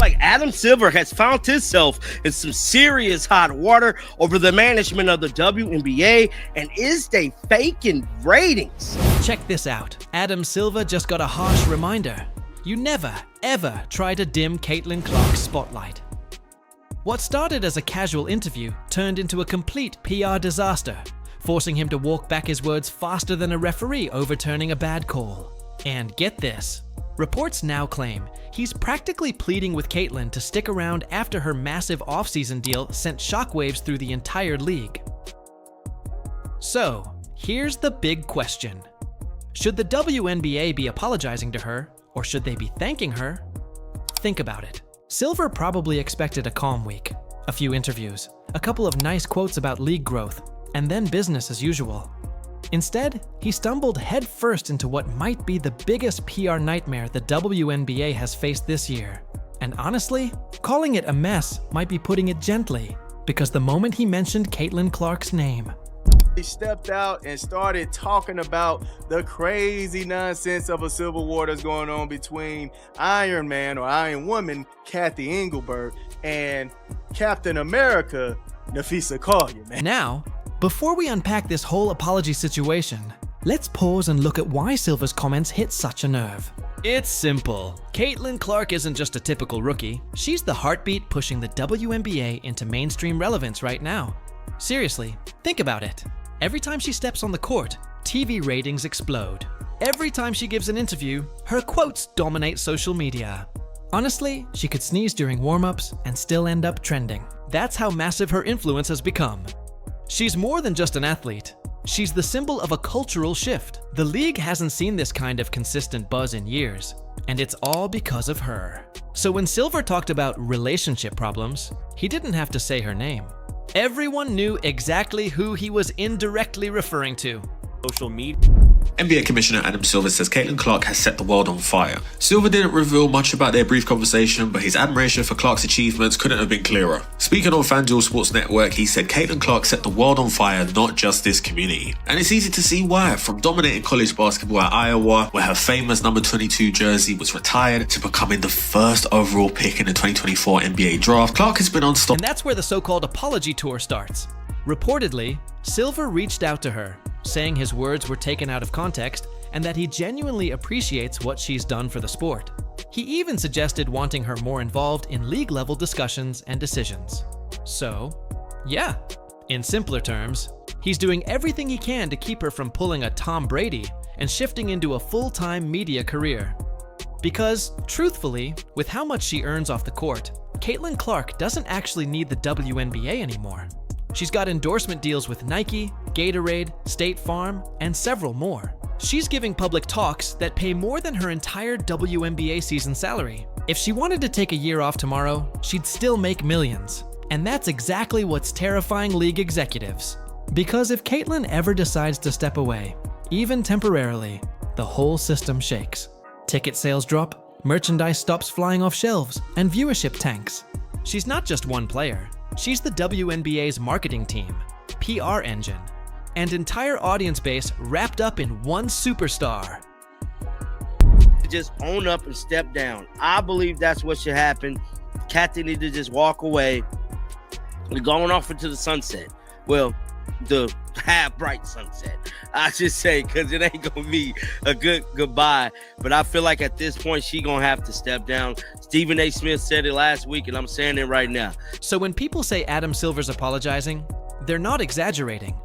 like Adam Silver has found himself in some serious hot water over the management of the WNBA, and is they faking ratings? Check this out. Adam Silver just got a harsh reminder. You never, ever try to dim Caitlin Clark's spotlight. What started as a casual interview turned into a complete PR disaster, forcing him to walk back his words faster than a referee overturning a bad call. And get this, reports now claim he's practically pleading with Caitlin to stick around after her massive offseason deal sent shockwaves through the entire league. So, here's the big question. Should the WNBA be apologizing to her, or should they be thanking her? Think about it. Silver probably expected a calm week, a few interviews, a couple of nice quotes about league growth, and then business as usual. Instead, he stumbled headfirst into what might be the biggest PR nightmare the WNBA has faced this year. And honestly, calling it a mess might be putting it gently, because the moment he mentioned Caitlin Clark's name, he stepped out and started talking about the crazy nonsense of a civil war that's going on between Iron Man or Iron Woman, Kathy Engelberg, and Captain America, Nafisa Collier, man. Now, before we unpack this whole apology situation, let's pause and look at why Silver's comments hit such a nerve. It's simple. Caitlin Clark isn't just a typical rookie. She's the heartbeat pushing the WNBA into mainstream relevance right now. Seriously, think about it. Every time she steps on the court, TV ratings explode. Every time she gives an interview, her quotes dominate social media. Honestly, she could sneeze during warm-ups and still end up trending. That's how massive her influence has become. She's more than just an athlete. She's the symbol of a cultural shift. The league hasn't seen this kind of consistent buzz in years, and it's all because of her. So when Silver talked about relationship problems, he didn't have to say her name. Everyone knew exactly who he was indirectly referring to. Social media. NBA Commissioner Adam Silver says Caitlin Clark has set the world on fire. Silver didn't reveal much about their brief conversation, but his admiration for Clark's achievements couldn't have been clearer. Speaking on FanDuel Sports Network, he said Caitlin Clark set the world on fire, not just this community. And it's easy to see why, from dominating college basketball at Iowa, where her famous number 22 jersey was retired, to becoming the first overall pick in the 2024 NBA draft, Clark has been unstoppable. And that's where the so-called apology tour starts. Reportedly, Silver reached out to her, saying his words were taken out of context and that he genuinely appreciates what she's done for the sport. He even suggested wanting her more involved in league-level discussions and decisions. So, yeah, in simpler terms, he's doing everything he can to keep her from pulling a Tom Brady and shifting into a full-time media career. Because, truthfully, with how much she earns off the court, Caitlin Clark doesn't actually need the WNBA anymore. She's got endorsement deals with Nike, Gatorade, State Farm, and several more. She's giving public talks that pay more than her entire WNBA season salary. If she wanted to take a year off tomorrow, she'd still make millions. And that's exactly what's terrifying league executives. Because if Caitlin ever decides to step away, even temporarily, the whole system shakes. Ticket sales drop, merchandise stops flying off shelves, and viewership tanks. She's not just one player. She's the WNBA's marketing team, PR engine, and entire audience base wrapped up in one superstar. Just own up and step down. I believe that's what should happen. Kathy need to just walk away. We're going off into the sunset. Well, the half-bright sunset, I should say, because it ain't going to be a good goodbye. But I feel like at this point, she going to have to step down. Stephen A. Smith said it last week, and I'm saying it right now. So when people say Adam Silver's apologizing, they're not exaggerating.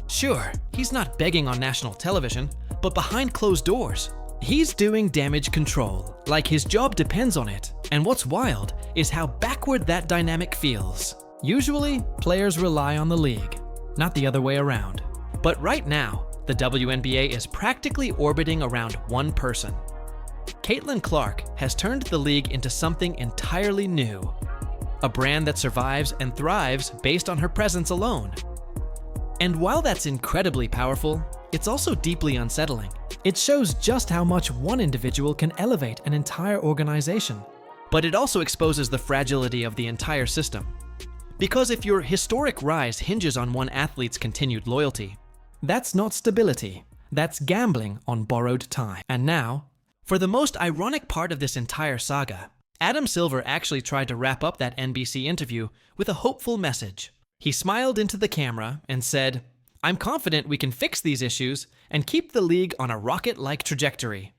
Sure, he's not begging on national television, but behind closed doors, he's doing damage control, like his job depends on it. And what's wild is how backward that dynamic feels. Usually, players rely on the league, not the other way around. But right now, the WNBA is practically orbiting around one person. Caitlin Clark has turned the league into something entirely new. A brand that survives and thrives based on her presence alone. And while that's incredibly powerful, it's also deeply unsettling. It shows just how much one individual can elevate an entire organization. But it also exposes the fragility of the entire system. Because if your historic rise hinges on one athlete's continued loyalty, that's not stability, that's gambling on borrowed time. And now, for the most ironic part of this entire saga, Adam Silver actually tried to wrap up that NBC interview with a hopeful message. He smiled into the camera and said, "I'm confident we can fix these issues and keep the league on a rocket-like trajectory."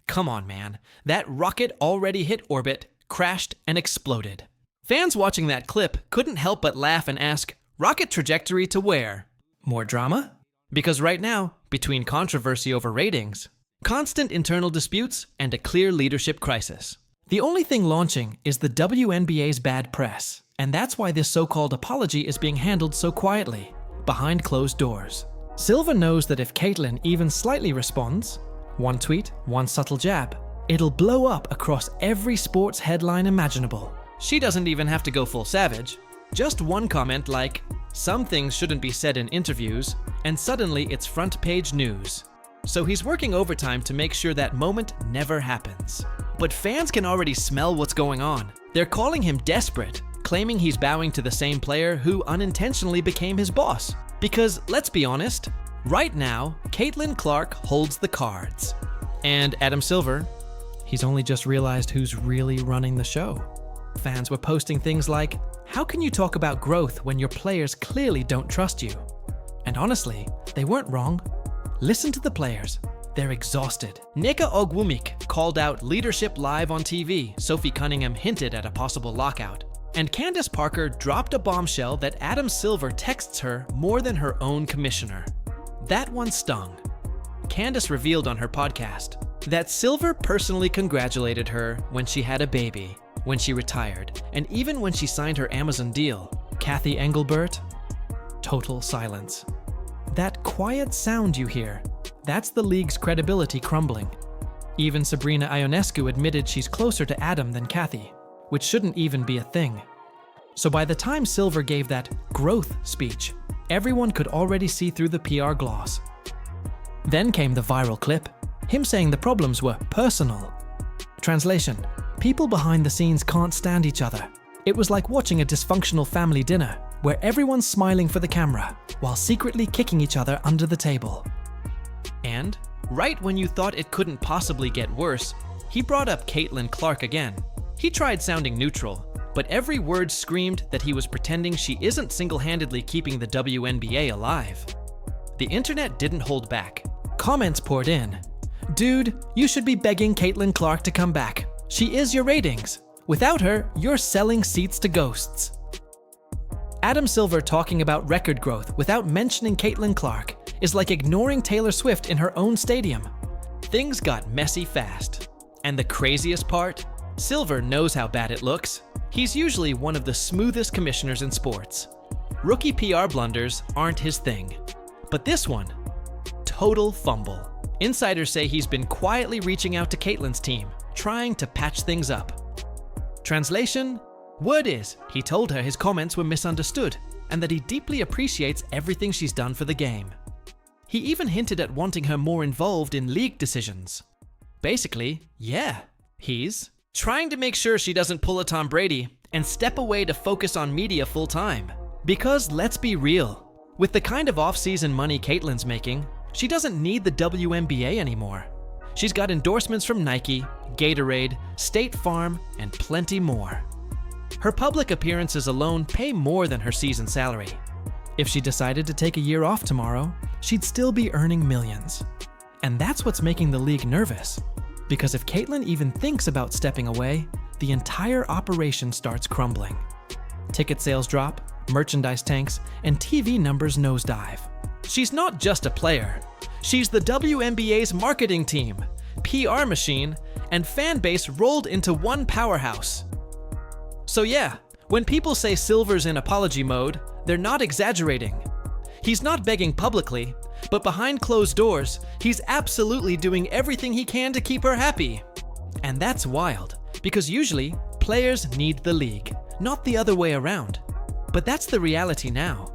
Come on, man. That rocket already hit orbit, crashed, and exploded. Fans watching that clip couldn't help but laugh and ask, rocket trajectory to where? More drama? Because right now, between controversy over ratings, constant internal disputes, and a clear leadership crisis, the only thing launching is the WNBA's bad press, and that's why this so-called apology is being handled so quietly, behind closed doors. Silver knows that if Caitlyn even slightly responds, one tweet, one subtle jab, it'll blow up across every sports headline imaginable. She doesn't even have to go full savage. Just one comment like, "Some things shouldn't be said in interviews," and suddenly it's front page news. So he's working overtime to make sure that moment never happens. But fans can already smell what's going on. They're calling him desperate, claiming he's bowing to the same player who unintentionally became his boss. Because, let's be honest, right now, Caitlin Clark holds the cards. And Adam Silver, he's only just realized who's really running the show. Fans were posting things like, "How can you talk about growth when your players clearly don't trust you?" And honestly, they weren't wrong. Listen to the players. They're exhausted. Nika Ogwumik called out leadership live on TV. Sophie Cunningham hinted at a possible lockout. And Candace Parker dropped a bombshell that Adam Silver texts her more than her own commissioner. That one stung. Candace revealed on her podcast that Silver personally congratulated her when she had a baby, when she retired, and even when she signed her Amazon deal. Kathy Engelbert, total silence. That quiet sound you hear, that's the league's credibility crumbling. Even Sabrina Ionescu admitted she's closer to Adam than Kathy, which shouldn't even be a thing. So by the time Silver gave that growth speech, everyone could already see through the PR gloss. Then came the viral clip, him saying the problems were personal. Translation: people behind the scenes can't stand each other. It was like watching a dysfunctional family dinner, where everyone's smiling for the camera, while secretly kicking each other under the table. And, right when you thought it couldn't possibly get worse, he brought up Caitlin Clark again. He tried sounding neutral, but every word screamed that he was pretending she isn't single-handedly keeping the WNBA alive. The internet didn't hold back. Comments poured in. "Dude, you should be begging Caitlin Clark to come back. She is your ratings. Without her, you're selling seats to ghosts." Adam Silver talking about record growth without mentioning Caitlin Clark is like ignoring Taylor Swift in her own stadium. Things got messy fast. And the craziest part? Silver knows how bad it looks. He's usually one of the smoothest commissioners in sports. Rookie PR blunders aren't his thing. But this one, total fumble. Insiders say he's been quietly reaching out to Caitlyn's team, trying to patch things up. Translation: word is, he told her his comments were misunderstood, and that he deeply appreciates everything she's done for the game. He even hinted at wanting her more involved in league decisions. Basically, yeah, he's trying to make sure she doesn't pull a Tom Brady and step away to focus on media full-time. Because let's be real, with the kind of off-season money Caitlyn's making, she doesn't need the WNBA anymore. She's got endorsements from Nike, Gatorade, State Farm, and plenty more. Her public appearances alone pay more than her season salary. If she decided to take a year off tomorrow, she'd still be earning millions. And that's what's making the league nervous. Because if Caitlyn even thinks about stepping away, the entire operation starts crumbling. Ticket sales drop, merchandise tanks, and TV numbers nosedive. She's not just a player. She's the WNBA's marketing team, PR machine, and fan base rolled into one powerhouse. So yeah, when people say Silver's in apology mode, they're not exaggerating. He's not begging publicly, but behind closed doors, he's absolutely doing everything he can to keep her happy. And that's wild, because usually, players need the league, not the other way around. But that's the reality now.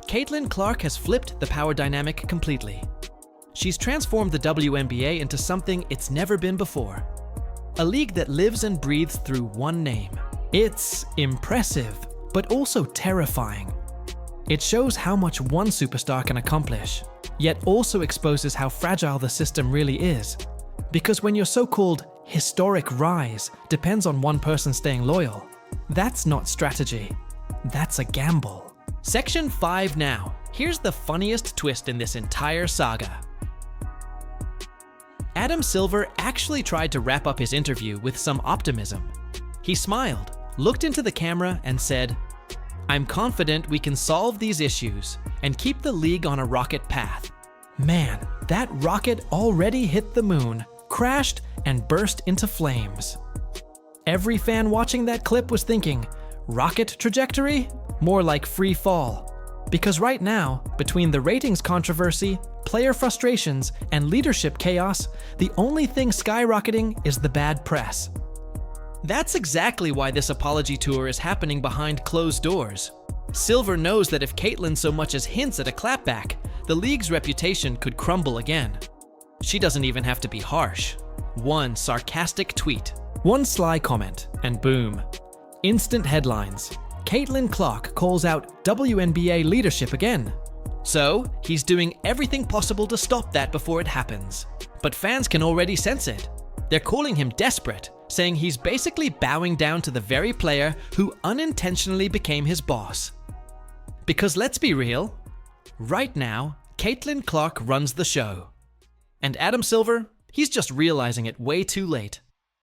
Caitlin Clark has flipped the power dynamic completely. She's transformed the WNBA into something it's never been before. A league that lives and breathes through one name. It's impressive, but also terrifying. It shows how much one superstar can accomplish, yet also exposes how fragile the system really is. Because when your so-called historic rise depends on one person staying loyal. That's not strategy. That's a gamble. Section 5 now. Here's the funniest twist in this entire saga. Adam Silver actually tried to wrap up his interview with some optimism. He smiled, looked into the camera, and said, "I'm confident we can solve these issues and keep the league on a rocket path." Man, that rocket already hit the moon, crashed, and burst into flames. Every fan watching that clip was thinking, rocket trajectory? More like free fall. Because right now, between the ratings controversy, player frustrations, and leadership chaos, the only thing skyrocketing is the bad press. That's exactly why this apology tour is happening behind closed doors. Silver knows that if Caitlyn so much as hints at a clapback, the league's reputation could crumble again. She doesn't even have to be harsh. One sarcastic tweet, one sly comment, and boom. Instant headlines. Caitlin Clark calls out WNBA leadership again. So, he's doing everything possible to stop that before it happens. But fans can already sense it. They're calling him desperate, saying he's basically bowing down to the very player who unintentionally became his boss. Because let's be real, right now, Caitlin Clark runs the show. And Adam Silver, he's just realizing it way too late.